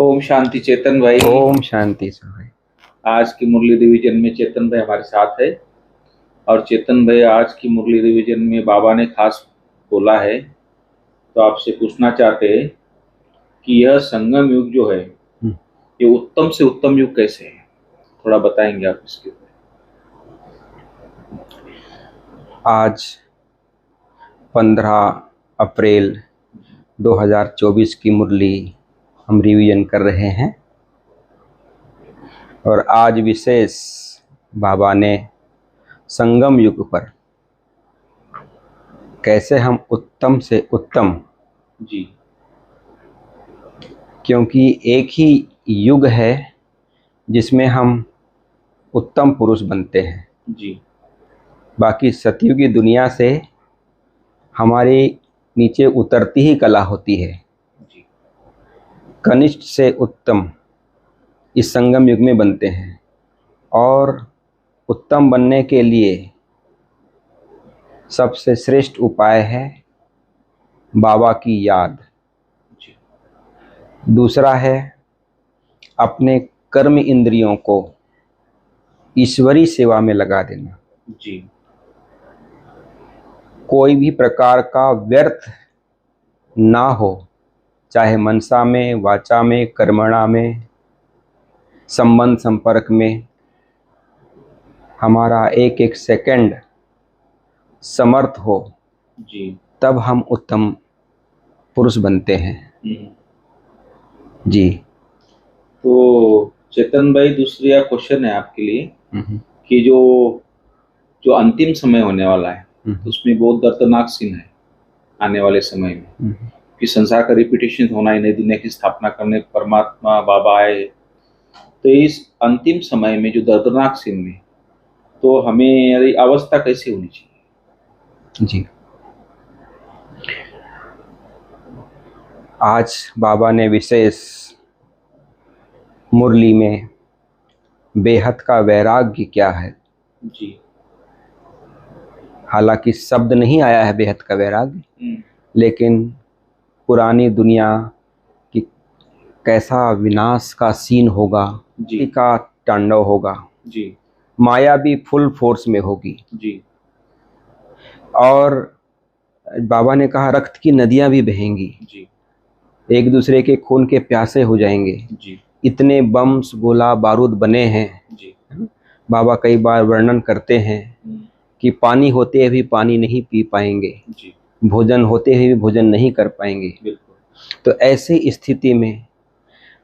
ओम शांति चेतन भाई। ओम शांति से भाई। आज की मुरली रिवीजन में चेतन भाई हमारे साथ है और चेतन भाई आज की मुरली रिवीजन में बाबा ने खास बोला है, तो आपसे पूछना चाहते हैं कि यह संगम युग जो है ये उत्तम से उत्तम युग कैसे है, थोड़ा बताएंगे आप इसके ऊपर। आज 15 अप्रैल 2024 की मुरली हम रिवीजन कर रहे हैं और आज विशेष बाबा ने संगम युग पर कैसे हम उत्तम से उत्तम, जी, क्योंकि एक ही युग है जिसमें हम उत्तम पुरुष बनते हैं। जी, बाकी सतयुगी दुनिया से हमारी नीचे उतरती ही कला होती है। जी, कनिष्ठ से उत्तम इस संगम युग में बनते हैं और उत्तम बनने के लिए सबसे श्रेष्ठ उपाय है बाबा की याद। जी, दूसरा है अपने कर्म इंद्रियों को ईश्वरी सेवा में लगा देना। जी, कोई भी प्रकार का व्यर्थ ना हो, चाहे मनसा में, वाचा में, कर्मणा में, संबंध संपर्क में। हमारा एक एक सेकंड समर्थ हो, जी, तब हम उत्तम पुरुष बनते हैं। जी। तो चेतन भाई दूसरा क्वेश्चन है आपके लिए कि जो जो अंतिम समय होने वाला है तो उसमें बहुत दर्दनाक सीन है आने वाले समय में कि संसार का रिपीटेशन होना ही, नई दुनिया की स्थापना करने परमात्मा बाबा आए। तो इस अंतिम समय में जो दर्दनाक सीन में तो हमें अवस्था कैसी होनी चाहिए? जी। आज बाबा ने विशेष मुरली में बेहद का वैराग्य क्या है। जी, हालांकि शब्द नहीं आया है बेहद का वैराग्य, लेकिन पुरानी दुनिया की कैसा विनाश का सीन होगा, जी, का तांडव होगा, जी, माया भी फुल फोर्स में होगी। जी, और बाबा ने कहा रक्त की नदियां भी बहेंगी, जी, एक दूसरे के खून के प्यासे हो जाएंगे। जी, इतने बम्स गोला बारूद बने हैं। जी, बाबा कई बार वर्णन करते हैं कि पानी होते हुए भी पानी नहीं पी पाएंगे, जी, भोजन होते हुए भी भोजन नहीं कर पाएंगे। बिल्कुल। तो ऐसी स्थिति में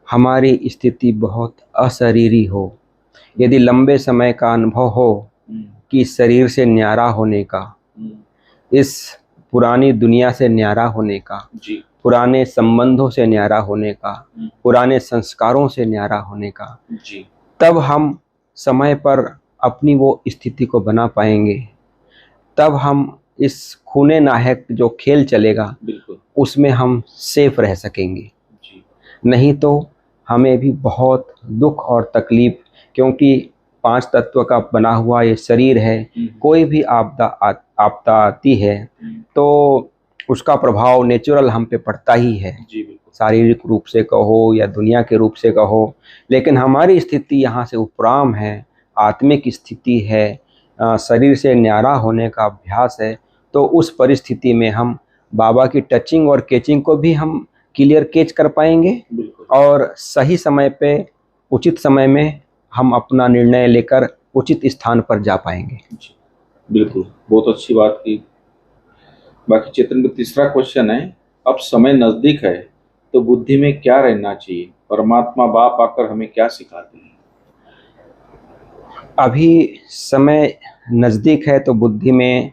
हमारी स्थिति बहुत अशरीरी हो, यदि लंबे समय का अनुभव हो कि शरीर से न्यारा होने का, इस पुरानी दुनिया से न्यारा होने का, जी, पुराने संबंधों से न्यारा होने का, पुराने संस्कारों से न्यारा होने का, जी, तब हम समय पर अपनी वो स्थिति को बना पाएंगे। तब हम इस खूने नाहक जो खेल चलेगा बिल्कुल, उसमें हम सेफ रह सकेंगे। जी, नहीं तो हमें भी बहुत दुख और तकलीफ, क्योंकि 5 तत्व का बना हुआ ये शरीर है। कोई भी आपदा आती है तो उसका प्रभाव नेचुरल हम पे पड़ता ही है, जी, बिल्कुल, शारीरिक रूप से कहो या दुनिया के रूप से कहो। लेकिन हमारी स्थिति यहाँ से उपराम है, आत्मिक स्थिति है, शरीर से न्यारा होने का अभ्यास है। तो उस परिस्थिति में हम बाबा की टचिंग और कैचिंग को भी हम क्लियर कैच कर पाएंगे और सही समय पे उचित समय में हम अपना निर्णय लेकर उचित स्थान पर जा पाएंगे। जी, बिल्कुल, बहुत अच्छी बात की। बाकी चेतन का तीसरा क्वेश्चन है, अब समय नजदीक है तो बुद्धि में क्या रहना चाहिए, परमात्मा बाप आकर हमें क्या सिखाते हैं? अभी समय नज़दीक है तो बुद्धि में,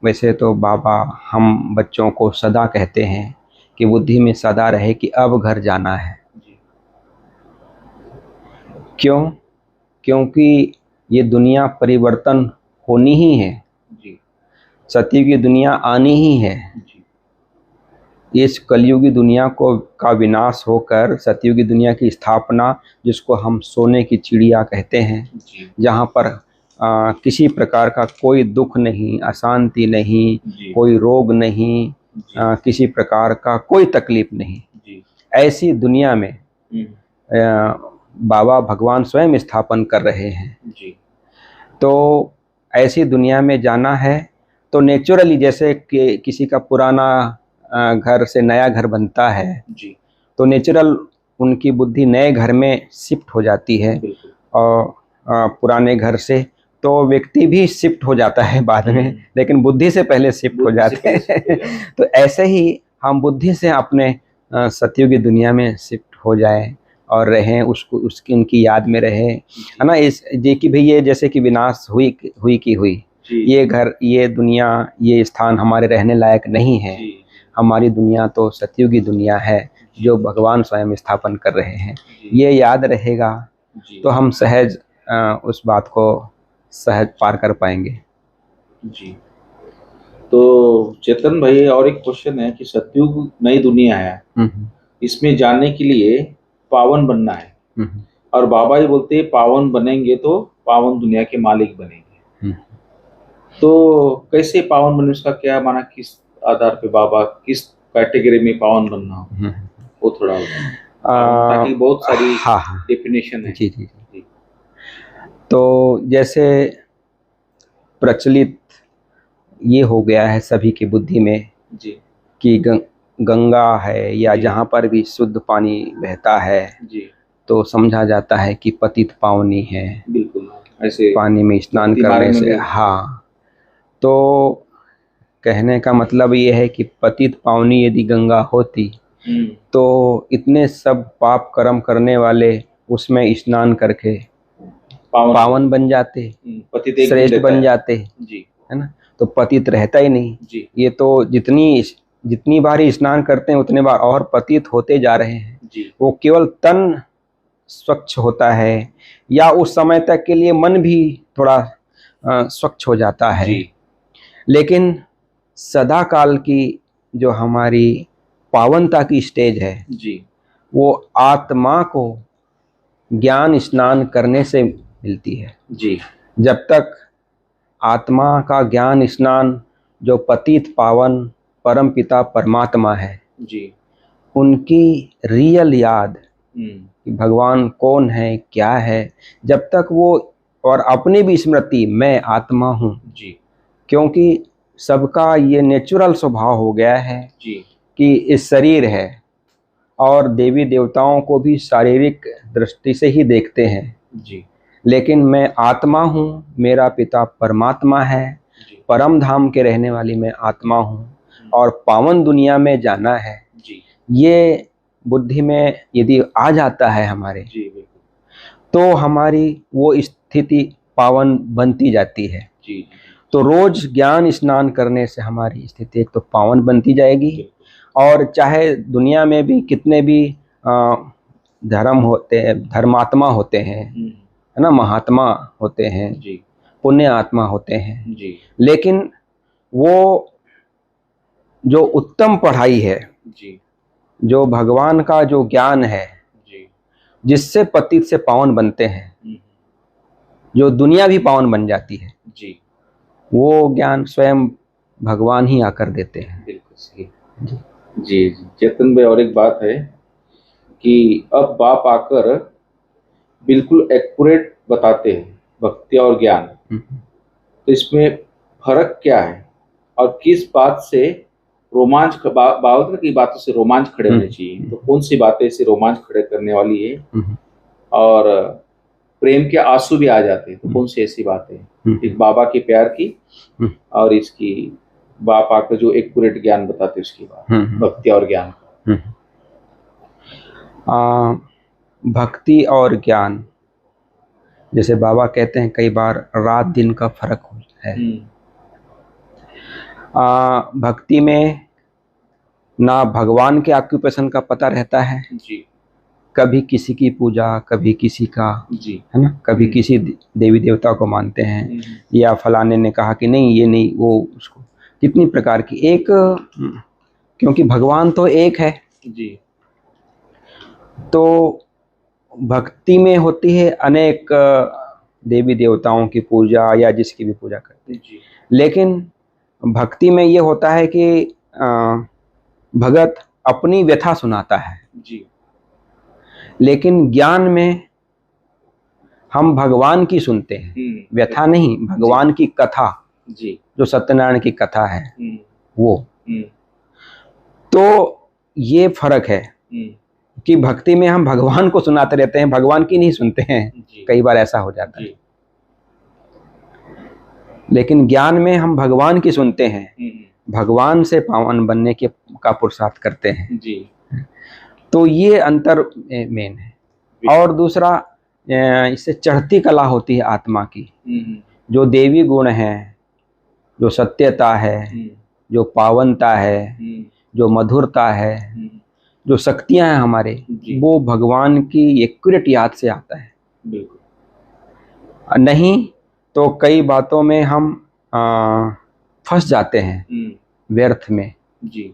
वैसे तो बाबा हम बच्चों को सदा कहते हैं कि बुद्धि में सदा रहे कि अब घर जाना है। जी, क्यों? क्योंकि ये दुनिया परिवर्तन होनी ही है, जी, सतयुगी दुनिया आनी ही है। जी, इस कलयुगी दुनिया को का विनाश होकर सतयुगी दुनिया की स्थापना, जिसको हम सोने की चिड़िया कहते हैं, जी, जहाँ पर किसी प्रकार का कोई दुख नहीं, अशांति नहीं, जी, कोई रोग नहीं, जी, किसी प्रकार का कोई तकलीफ नहीं, जी, ऐसी दुनिया में बाबा भगवान स्वयं स्थापन कर रहे हैं। जी तो ऐसी दुनिया में जाना है तो नेचुरली, जैसे कि किसी का पुराना घर से नया घर बनता है, जी तो नेचुरल उनकी बुद्धि नए घर में शिफ्ट हो जाती है। बिल्कुल। और पुराने घर से तो व्यक्ति भी शिफ्ट हो जाता है बाद में, लेकिन बुद्धि से पहले शिफ्ट हो बुद्धि से जाते पहले शिफ्ट हो हैं। जाते हैं। तो ऐसे ही हम बुद्धि से अपने सतयुग की दुनिया में शिफ्ट हो जाएं और रहें, उसको उसकी उनकी याद में रहें, है ना। इस ये कि भाई ये जैसे कि विनाश हुई हुई जी ये घर, ये दुनिया, ये स्थान हमारे रहने लायक नहीं है। जी हमारी दुनिया तो सतयुगी दुनिया है जो भगवान स्वयं स्थापन कर रहे हैं। जी ये याद रहेगा जी तो हम सहज उस बात को सहज पार कर पाएंगे। जी। तो चेतन भाई, और एक क्वेश्चन है कि सतयुग नई दुनिया है, इसमें जाने के लिए पावन बनना है, और बाबा जी बोलते हैं पावन बनेंगे तो पावन दुनिया के मालिक बनेंगे। तो कैसे पावन बने, उसका क्या माना, किस आधार पे बाबा किस कैटेगरी में पावन बनना हो, वो थोड़ा बताएं। ताकि बहुत सारी हाँ डेफिनेशन है। जी जी जी। तो जैसे प्रचलित ये हो गया है सभी की बुद्धि में जी कि गंगा है या जी जहाँ पर भी शुद्ध पानी बहता है जी तो समझा जाता है कि पतित पावनी है। बिल्कुल, ऐसे पानी में स्नान भक्ति करने मार्ग में से, भी। हाँ। तो कहने का मतलब ये है कि पतित पावनी यदि गंगा होती तो इतने सब पाप कर्म करने वाले उसमें स्नान करके पावन बन जाते, पतित एक श्रेष्ठ बन जाते, जी है ना। तो पतित रहता ही नहीं। जी ये तो जितनी बार ही स्नान करते हैं उतने बार और पतित होते जा रहे हैं। जी वो केवल तन स्वच्छ होता है या उस समय तक के लिए मन भी थोड़ा स्वच्छ हो जाता है, जी लेकिन सदा काल की जो हमारी पावनता की स्टेज है जी वो आत्मा को ज्ञान स्नान करने से मिलती है। जी जब तक आत्मा का ज्ञान स्नान जो पतित पावन परम पिता परमात्मा है जी उनकी रियल याद हम्म कि भगवान कौन है क्या है, जब तक वो, और अपनी भी स्मृति मैं आत्मा हूँ, जी क्योंकि सबका ये नेचुरल स्वभाव हो गया है जी कि इस शरीर है और देवी देवताओं को भी शारीरिक दृष्टि से ही देखते हैं, जी लेकिन मैं आत्मा हूँ, मेरा पिता परमात्मा है, जी परम धाम के रहने वाली मैं आत्मा हूँ और पावन दुनिया में जाना है। जी ये बुद्धि में यदि आ जाता है हमारे, जी बिल्कुल तो हमारी वो स्थिति पावन बनती जाती है। जी तो रोज ज्ञान स्नान करने से हमारी स्थिति एक तो पावन बनती जाएगी, और चाहे दुनिया में भी कितने भी धर्म होते हैं, धर्मात्मा होते हैं, है ना, महात्मा होते हैं, जी पुण्य आत्मा होते हैं, जी लेकिन वो जो उत्तम पढ़ाई है, जी जो भगवान का जो ज्ञान है जी जिससे पतित से पावन बनते हैं, जो दुनिया भी पावन बन जाती है, जी वो ज्ञान स्वयं भगवान ही आकर देते हैं। बिल्कुल सही जी जी। चेतन भाई, और एक बात है कि अब बाप आकर बिल्कुल एक्यूरेट बताते हैं भक्ति और ज्ञान, तो इसमें फर्क क्या है और किस बात से रोमांच बाबा की बातों से रोमांच खड़े होने चाहिए, तो कौन सी बातें इसे रोमांच खड़े करने वाली है, और प्रेम के आंसू भी आ जाते हैं, तो कौन सी ऐसी बातें एक बाबा के प्यार की और इसकी बाप आकर जो एक्यूरेट ज्ञान बताते उसकी बात, भक्ति और ज्ञान का। भक्ति और ज्ञान, जैसे बाबा कहते हैं कई बार रात दिन का फर्क है। भक्ति में ना भगवान के ऑक्यूपेशन का पता रहता है जी, कभी किसी की पूजा, कभी किसी का जी, है ना, कभी किसी देवी देवता को मानते हैं, या फलाने ने कहा कि नहीं ये नहीं, वो उसको, कितनी प्रकार की एक, क्योंकि भगवान तो एक है जी, तो भक्ति में होती है अनेक देवी देवताओं की पूजा या जिसकी भी पूजा करते हैं, लेकिन भक्ति में ये होता है कि भगत अपनी व्यथा सुनाता है। जी, लेकिन ज्ञान में हम भगवान की सुनते हैं, व्यथा नहीं, भगवान की कथा जी, जो सत्यनारायण की कथा है वो। हम्म, तो ये फर्क है कि भक्ति में हम भगवान को सुनाते रहते हैं, भगवान की नहीं सुनते हैं, जी, कई बार ऐसा हो जाता है। जी, लेकिन ज्ञान में हम भगवान की सुनते हैं, भगवान से पावन बनने के का पुरुषार्थ करते हैं। जी, तो ये अंतर मेन है। और दूसरा, इससे चढ़ती कला होती है आत्मा की, जो देवी गुण है, जो सत्यता है, जो पावनता है, जो मधुरता है, जो शक्तियां हैं हमारे, वो भगवान की एक्यूरेट याद से आता है। बिल्कुल। नहीं तो कई बातों में हम फंस जाते हैं व्यर्थ में। जी,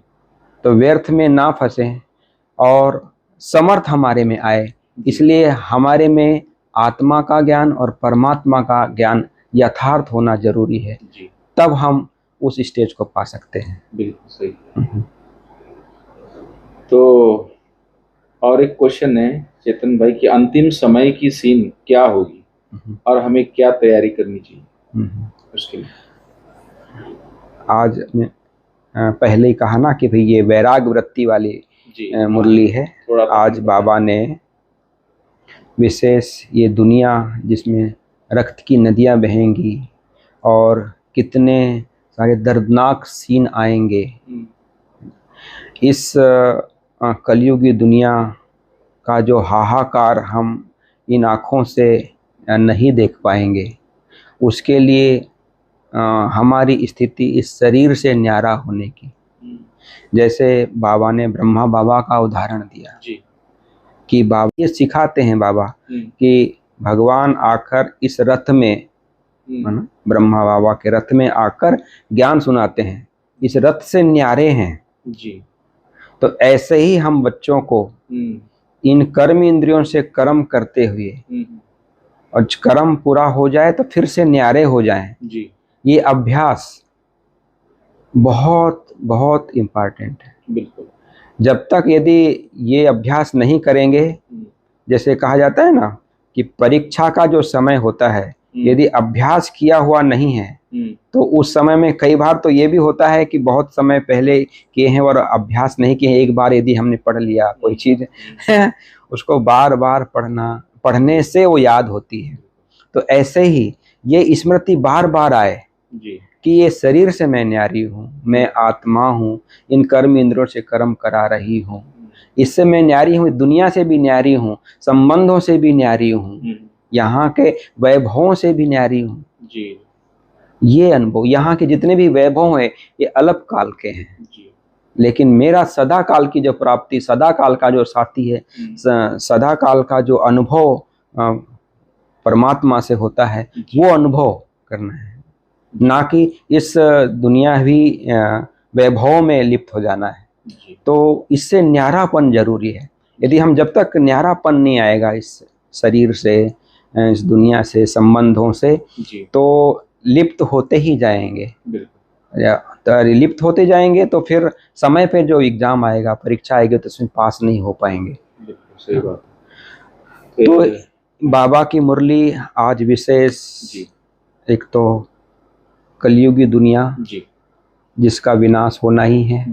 तो व्यर्थ में ना फंसे और समर्थ हमारे में आए, इसलिए हमारे में आत्मा का ज्ञान और परमात्मा का ज्ञान यथार्थ होना जरूरी है, जी, तब हम उस स्टेज को पा सकते हैं। बिल्कुल सही। तो और एक क्वेश्चन है चेतन भाई कि अंतिम समय की सीन क्या होगी और हमें क्या तैयारी करनी चाहिए उसके लिए। आज मैं पहले ही कहा ना कि भाई ये वैराग वृत्ति वाली मुरली है। आज बाबा ने विशेष ये दुनिया जिसमें रक्त की नदियां बहेंगी और कितने सारे दर्दनाक सीन आएंगे, इस कलयुगी दुनिया का जो हाहाकार हम इन आँखों से नहीं देख पाएंगे, उसके लिए हमारी स्थिति इस शरीर से न्यारा होने की, जैसे बाबा ने ब्रह्मा बाबा का उदाहरण दिया जी, कि बाबा ये सिखाते हैं बाबा कि भगवान आकर इस रथ में, ब्रह्मा बाबा के रथ में आकर ज्ञान सुनाते हैं, इस रथ से न्यारे हैं जी। तो ऐसे ही हम बच्चों को इन कर्म इंद्रियों से कर्म करते हुए और कर्म पूरा हो जाए तो फिर से न्यारे हो जाएं, जी, ये अभ्यास बहुत बहुत इम्पॉर्टेंट है। बिल्कुल। जब तक यदि ये अभ्यास नहीं करेंगे, जैसे कहा जाता है ना कि परीक्षा का जो समय होता है, यदि अभ्यास किया हुआ नहीं है तो उस समय में कई बार तो ये भी होता है कि बहुत समय पहले किए हैं और अभ्यास नहीं किए हैं। एक बार यदि हमने पढ़ लिया कोई चीज़ उसको बार बार पढ़ने से वो याद होती है। तो ऐसे ही ये स्मृति बार बार आए कि ये शरीर से मैं न्यारी हूँ, मैं आत्मा हूँ, इन कर्म इंद्रियों से कर्म करा रही हूँ, इससे मैं न्यारी हूँ, दुनिया से भी न्यारी हूँ, संबंधों से भी न्यारी हूँ, यहाँ के वैभवों से भी न्यारी हूँ। ये अनुभव, यहाँ के जितने भी वैभव हैं ये अलग काल के हैं, लेकिन मेरा सदा काल की जो प्राप्ति, सदा काल का जो साथी है, सदा काल का जो अनुभव परमात्मा से होता है, वो अनुभव करना है, ना कि इस दुनियावी वैभव में लिप्त हो जाना है। तो इससे न्यारापन जरूरी है। यदि हम जब तक न्यारापन नहीं आएगा इस शरीर से, इस दुनिया से, संबंधों से, तो लिप्त होते ही जाएंगे, तो लिप्त होते जाएंगे तो फिर समय पे जो एग्जाम आएगा, परीक्षा आएगी, तो उसमें पास नहीं हो पाएंगे। सही बात। तो बाबा की मुरली आज विशेष, एक तो कलयुगी दुनिया जिसका विनाश होना ही है,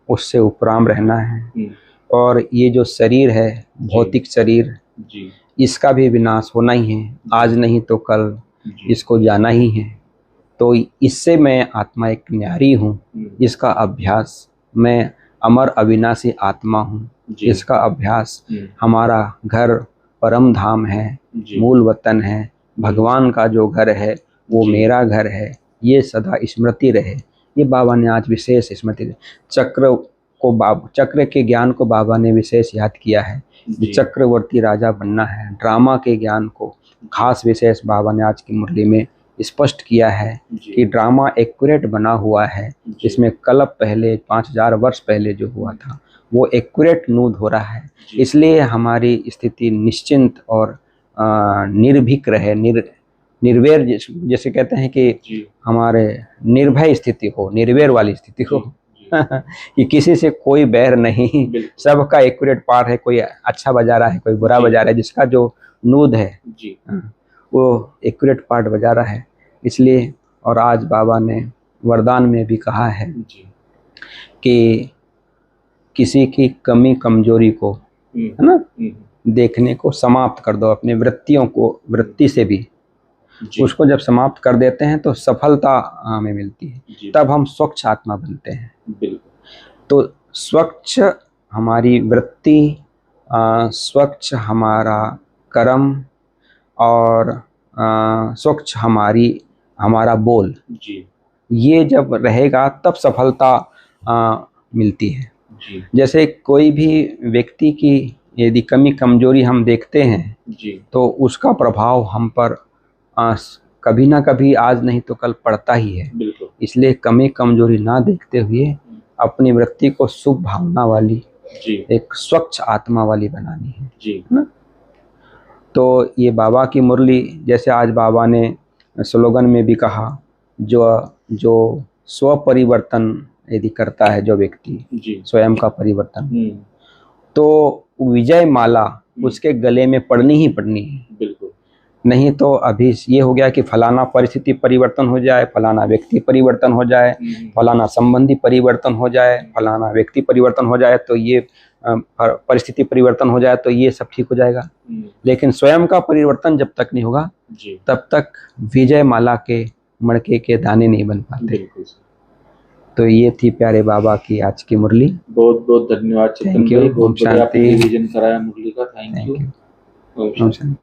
उससे उपराम रहना है, और ये जो शरीर है, भौतिक शरीर, इसका भी विनाश होना ही है, आज नहीं तो कल इसको जाना ही है। तो इससे मैं आत्मा एक न्यारी हूँ, जिसका अभ्यास, मैं अमर अविनाशी आत्मा हूँ, इसका अभ्यास हमारा घर परम धाम है, मूल वतन है, भगवान का जो घर है वो मेरा घर है, ये सदा स्मृति रहे। ये बाबा ने आज विशेष स्मृति, चक्र के ज्ञान को बाबा ने विशेष याद किया है, चक्रवर्ती राजा बनना है। ड्रामा के ज्ञान को खास विशेष बाबा ने आज की मुरली में स्पष्ट किया है कि ड्रामा एक्यूरेट बना हुआ है, इसमें कल्प पहले 5000 वर्ष पहले जो हुआ था वो एक्यूरेट नूद हो रहा है। इसलिए हमारी स्थिति निश्चिंत और निर्भीक रहे, निर्वैर, जैसे कहते हैं कि हमारे निर्भय स्थिति हो, निर्वैर वाली स्थिति हो। कि किसी से कोई बैर नहीं, बिल्कुल। सबका एक्यूरेट पार्ट है, कोई अच्छा बजा रहा है, कोई बुरा जी। बजा रहा है, जिसका जो नूद है जी वो एक्यूरेट पार्ट बजा रहा है। इसलिए और आज बाबा ने वरदान में भी कहा है जी कि किसी की कमी कमजोरी को, है ना, देखने को समाप्त कर दो, अपने वृत्तियों को, वृत्ति से भी जी उसको जब समाप्त कर देते हैं तो सफलता हमें मिलती है, जी तब हम स्वच्छ आत्मा बनते हैं। बिल्कुल। तो स्वच्छ हमारी वृत्ति, स्वच्छ हमारा कर्म, और स्वच्छ हमारा बोल, जी ये जब रहेगा तब सफलता मिलती है। जी जैसे कोई भी व्यक्ति की यदि कमी कमजोरी हम देखते हैं जी तो उसका प्रभाव हम पर कभी ना कभी, आज नहीं तो कल पड़ता ही है। बिल्कुल। इसलिए कमी कमजोरी ना देखते हुए अपनी वृत्ति को शुभ भावना वाली, जी एक स्वच्छ आत्मा वाली बनानी है जी ना। तो ये बाबा की मुरली, जैसे आज बाबा ने स्लोगन में भी कहा, जो स्व परिवर्तन यदि करता है जो व्यक्ति, जी स्वयं का परिवर्तन, तो विजय माला उसके गले में पड़नी ही पड़नी है। बिल्कुल। नहीं तो अभी ये हो गया कि फलाना परिस्थिति परिवर्तन हो जाए, फलाना व्यक्ति परिवर्तन हो जाए, फलाना संबंधी परिवर्तन हो जाए, फलाना व्यक्ति परिवर्तन हो जाए, तो ये परिस्थिति परिवर्तन हो जाए तो ये सब ठीक हो जाएगा। लेकिन स्वयं का परिवर्तन जब तक नहीं होगा तब तक विजय माला के मड़के के दाने नहीं बन पाते। बिल्कुल। तो ये थी प्यारे बाबा की आज की मुरली। बहुत बहुत धन्यवाद चेतन थैंक यू। भाई, बहुत ओम बढ़िया शांति। रिवीजन कराया मुरली का। Thank you. ओम शांति।